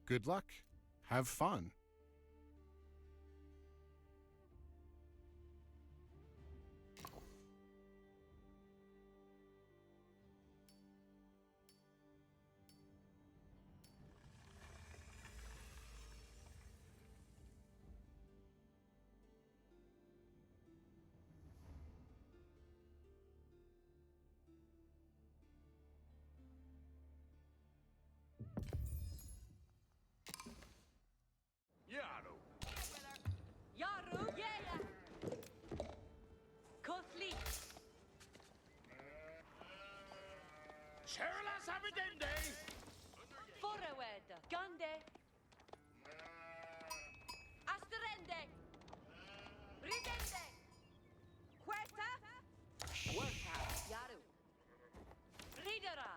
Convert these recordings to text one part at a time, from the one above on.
Good luck. Have fun. Yaru. Yaru, yeah. Kotli, Sherlas Abidende. Forewed, Gande, Asterende, Ridende, Queta, Queta, Yaru, Ridera,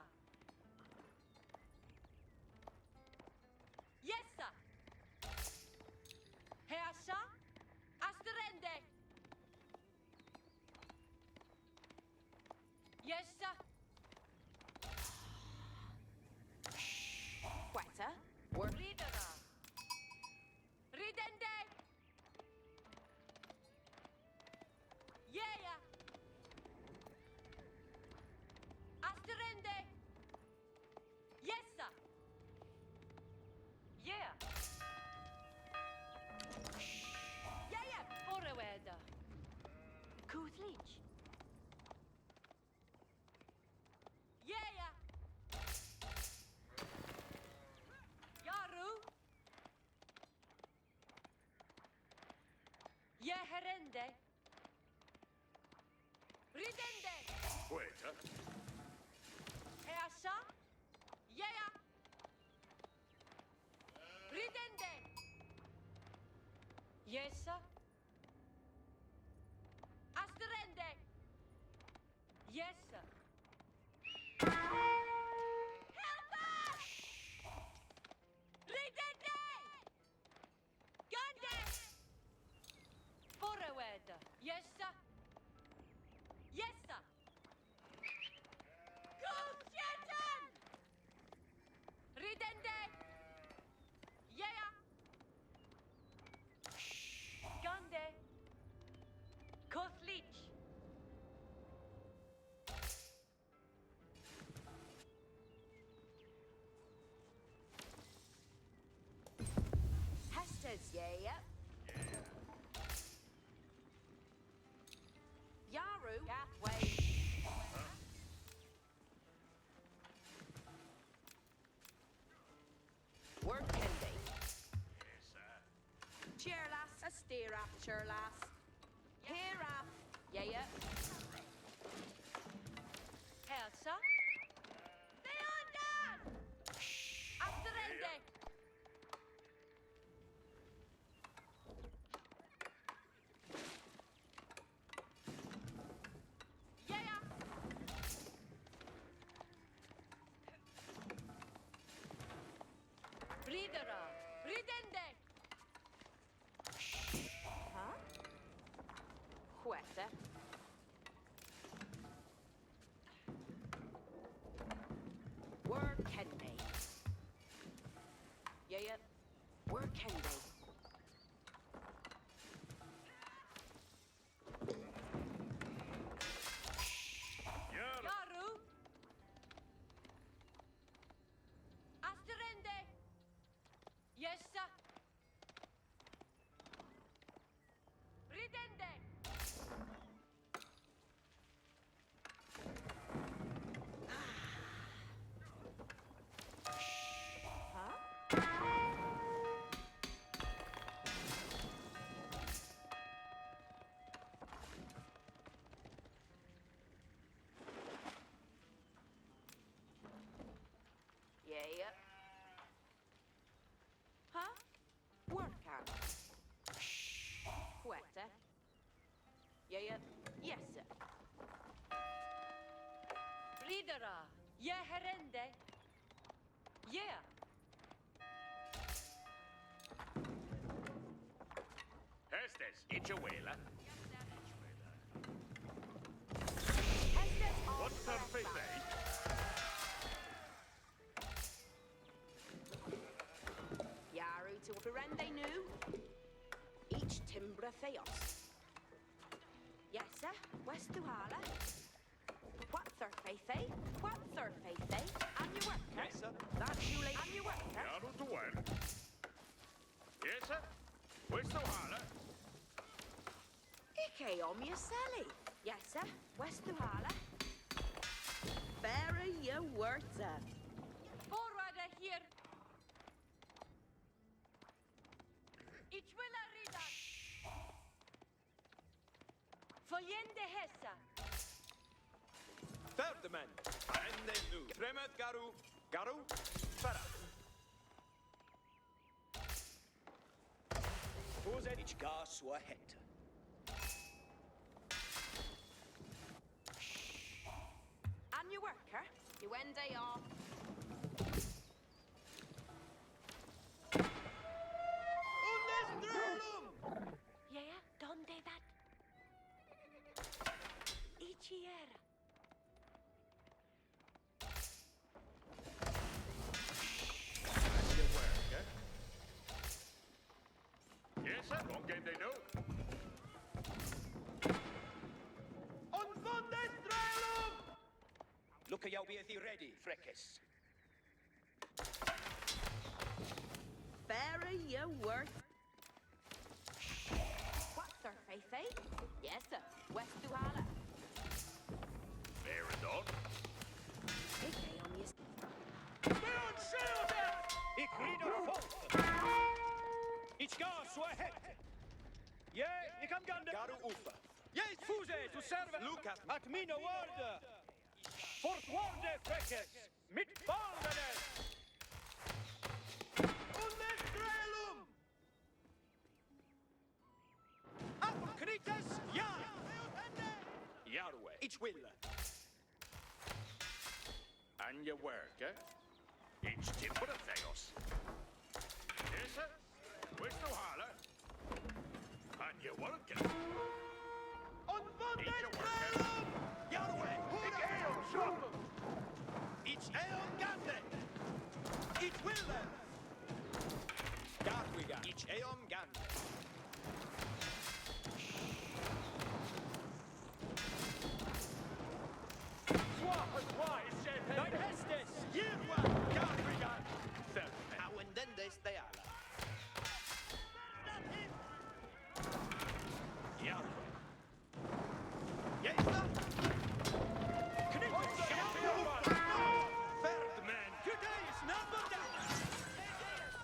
Yessa, Heasha, Asterende, Yessa, Queta, Ridera, Ridende, Yeah, Asterende, Yessa, Yeah. Yeah, Forewed. Kuthlich. Yeah. Yaru. Yeherende. Ridende. Queta. Heasha. Yeah. Ridende. Yessa. Asterende. Yes, sir. Help us! Ridende! Gande! Forward. Yes, sir. Yes, sir. Go, Jetton! Ridende! Yeah. Gande! Kothlich! Hestes, yeah. Yaru, Gathway. Work Kendi. Yes, sir. Cheerlass, a steer up, cheerlass. Here up, yeah. Elsa. Leonda! After ending. Yeah. Ridera, ridende. Huh? Quetta. Where can they? Yeah. Where can they? Yaru. Yaru. Asterende. Yes, sir. Ridende. Huh? Yeah. Huh? Workout. Quetta. Yeah. Yes, sir. Ridera. Yeah, herende. Yeah. Hestes. Ichuela. Estes on What surface, Foresta. eh? Theos. Yes, sir. West to Hala. What's her faith, eh? What's her faith, eh? And you work, eh? Yes, sir. That's you, lady. And you work, eh? Chiaro to well. Yes, sir. Questo hala. Ike om je Sally. Yes, sir. West to Hala. Bury your words up. Forward here. Ich will rida. Voljende hessa. Ferdman, ende nu. Fremet Garu. Garu, Farah. Huset ich gar sua het. And you work, eh? You end day off. Yeah, donde that? Ichiera. And you work, eh? Yes, sir. One game they know. Look at jou be thee ready, Freckes. Bury your words. What's her faith, eh? Yes, sir. West to Hala. Fair and on. Ike om je... Ik rider folk. Ich gar sua het. Je, ik am gande. Garu ufa. Yes, fuse to serve. Lucas. At mina word. Fortwarde, Freckes. Mit baldenes. Understrelum. Apokrites, ja. Yarwe. Ich will. And you work, eh? It's timber of Theos. Yes, sir. Questo hala. And you work, eh? Eat your work, eh? Yarwe. Ik eon shoppen. Ich eon gande. Ich will. Garwiga. Ich eon gande. Nein Hestes. Jirwa. Garwiga. Auendendes de ala. Yarwe. Jesta. Knippel. Ferdman. Today is number down.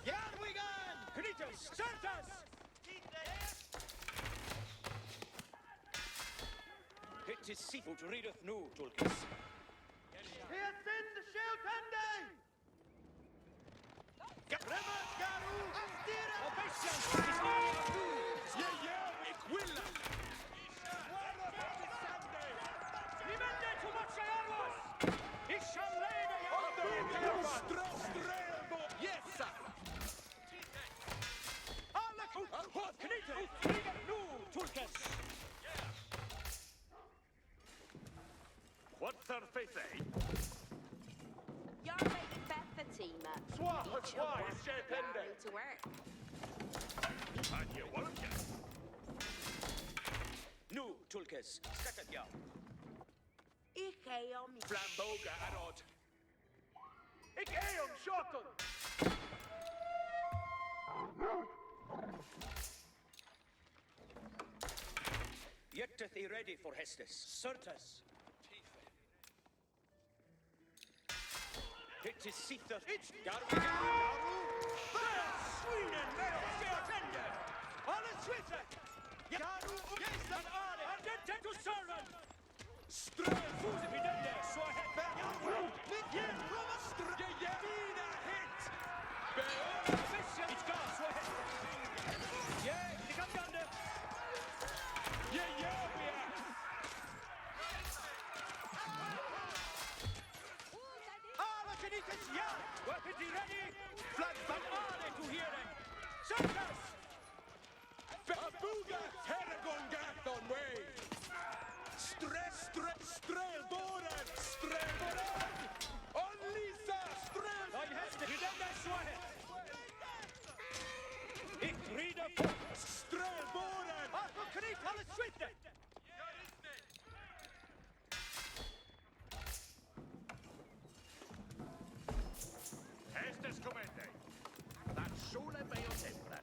Garwigan. Knitters. Certas. It is seafood readeth nu, Tulkis. Here's in the shield handing! Remat Garu! Astira! Obesian! Ik will! Nimende to Machayawas! Ich shall lay the Strelbo! Yes, sir! Alec! Knite! Kriegen nu, Tulkis! What's her faith, eh? You're making Beth Fatima. Swap, Eat your why, work. Chef Ende. Ready to work. And you work, eh? Nu, Tulkis! Second yaw! Ike om je... Flamboga arod. Ik eon shotten. Yetteth he ready for Hestes. Certes. It is Sitha. It's Garwiga. Sweden, attende. Alle Twitter. Garu, yes, and Arne. And then to servant. Ström, fuse vidende. Så het. Mit jen, Roma ström. Vida hit. Fischer. It's gas, så het. Yeah, det kan gande. Yeah, we are. Alla Kenites, ja. Weapons ready. Flag van Arne to hearing. Santas. Babuga, Terragongat on way. Strelboren. On Lisa, Strel. Nein, Heste, wie denn das so het? Ich rede vor. Strelboren. Schwitte! Hestes comende. Dat sole meo tempra.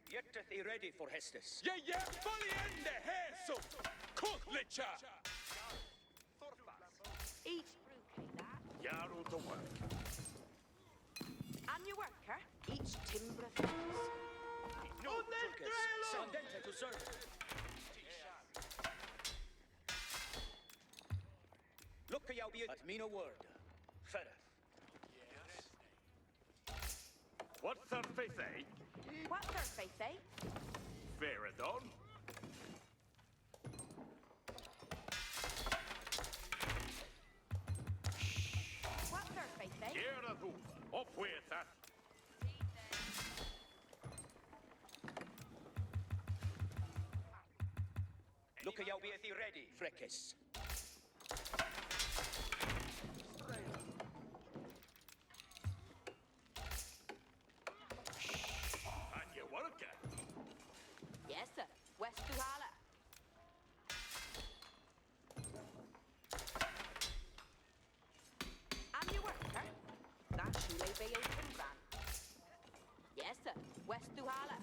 Getteth I ready for Hestes. Yeah, Valiente Heso! Kotlicha! Each brewkey that. Jarl the work. And your worker, each timber of things. No, Tulkes. Sandente to serve. Look a be at me no word. Fereth. What third faith, eh? What third faith, eh? Veradon. What third faith, eh? Gera duva. Up with that. Look a be at ready, Frekes. And your worker. Yes, sir. West Duhala. And your worker, that Shule Bay Timbran. Yes, sir. West Duhala.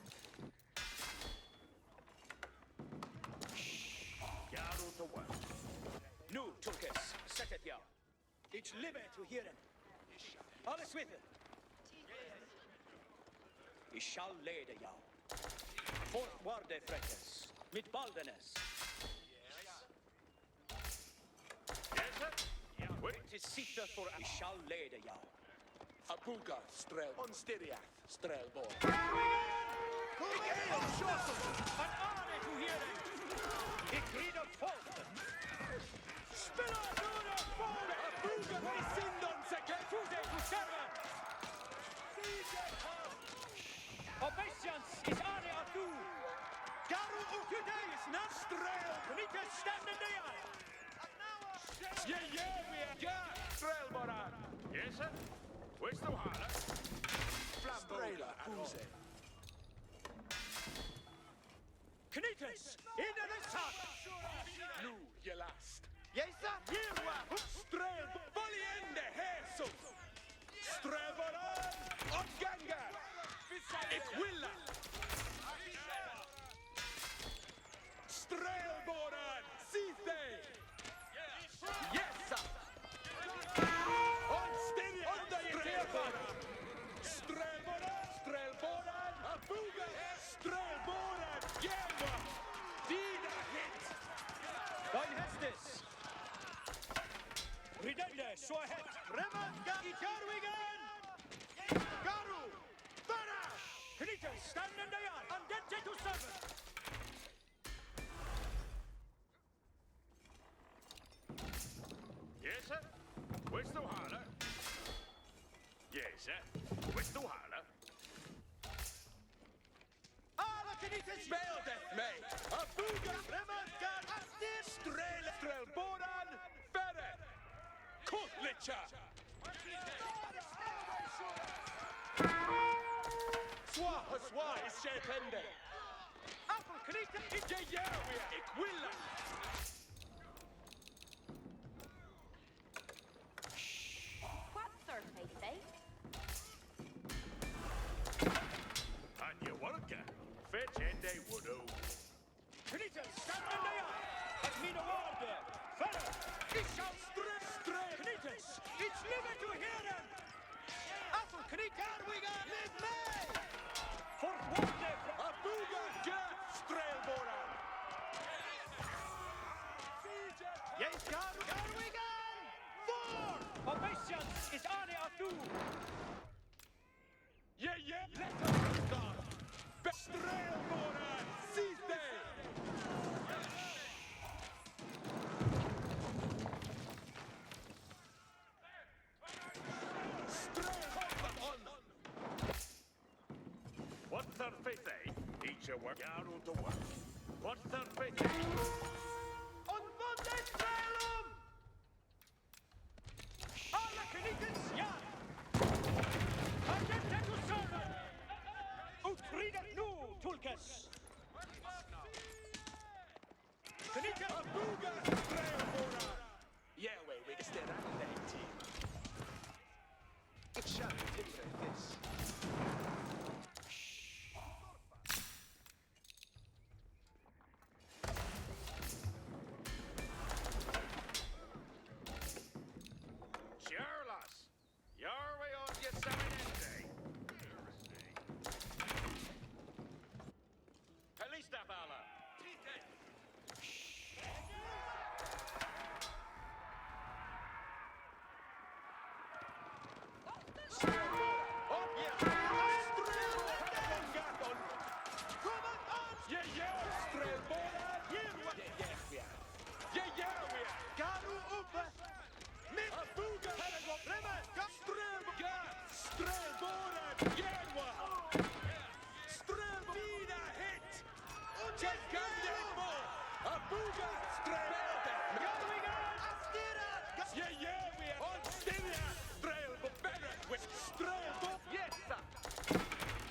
Jarl the work. Nu, Tulkes. Set it, ja. Ich live to hear him. Alles with it. Ich shall lede, ja. Fortwarde, Frekes. Mit Baldenes. Yes, sir? Yeah, wait. It is sitter for I shall lede, ja. Abuga, Strel, Onstiriath, Strelborn. An ane to hear him. Ik rider folken. Spilla dura folken. Abuga, vi sindon seke. Fuse to serve. Obesians is ane at du. Garu ukudeis na strel. Nike stande der. Ja, Strelboran. Yes, sir? Where's the water? Strela, Fuse. Knites, in the sack. Nu, je last. Jesa, Jirwa, Strel, Valiende, Heso. Strelboran, Opganga. Ik willa. Strelboran, Sithe. Yes, sir. On steady, on the Strelboran. Strelboran, Abuga, Strelboran, Jerwa. Dina hit. Dein Hestes. Ridende, so ahead. Remanga, Ikarwigan. Garu, Barash. Knitas, stand in the yard. Andente to serve. Yes, sir? Where's the water? Yes, sir? Where's the water? Alla Knitas, Beldeth, mate. Abuga, Remanga, Astir. Strel, Strelboran, Fere. Kotlicha. Swa is Shepende. Apple Knita, Ijayawia, Ikwilla. What third faith, eh? And your worker. Fetch Ende Woodo. Knita, stand in the yard. At me no order. Fere. Ich shall strel. Knitas, it's live to hear him. Apple Knita, we got live May. Fortwarde, Abuga, Gert, Strelboran. Yes, Garwigan! Four! Obesians is ane at du. Yeah, let us start. Strelboran, Sithe. Strelboran. What third faith, eh? Each a work. Jarl the work. What third faith, eh? On Monday Strelum! Alla Knitas, ja! Agente to serve! Utrider nu, Tulke! Abuga! Strelde! Yeah, we are on Styria! Strelbo! Better! With Strelbo! Yes, sir!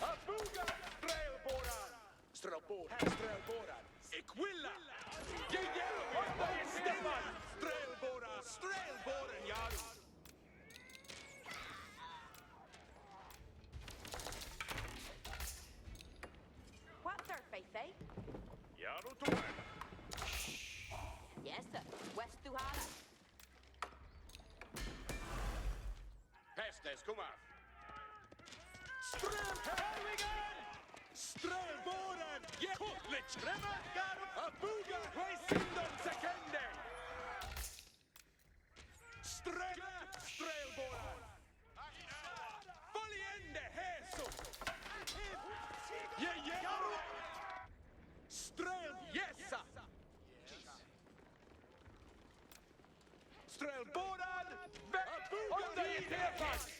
Abuga! Strelboran! Strelboran! Equilla! Yeah, on the Styria! Strelboran! Strelboran, Yaru! What's their faith, eh? Jaru tulee. Yes, sir. West to Hala. Pestes, kom af. Strelboran! Yeah! Kotlich! Remarkar! Abuga! Huesindon sekende! Strelboran! Foliende Heso! Yeah! Yesa! Strelboran! Abuga!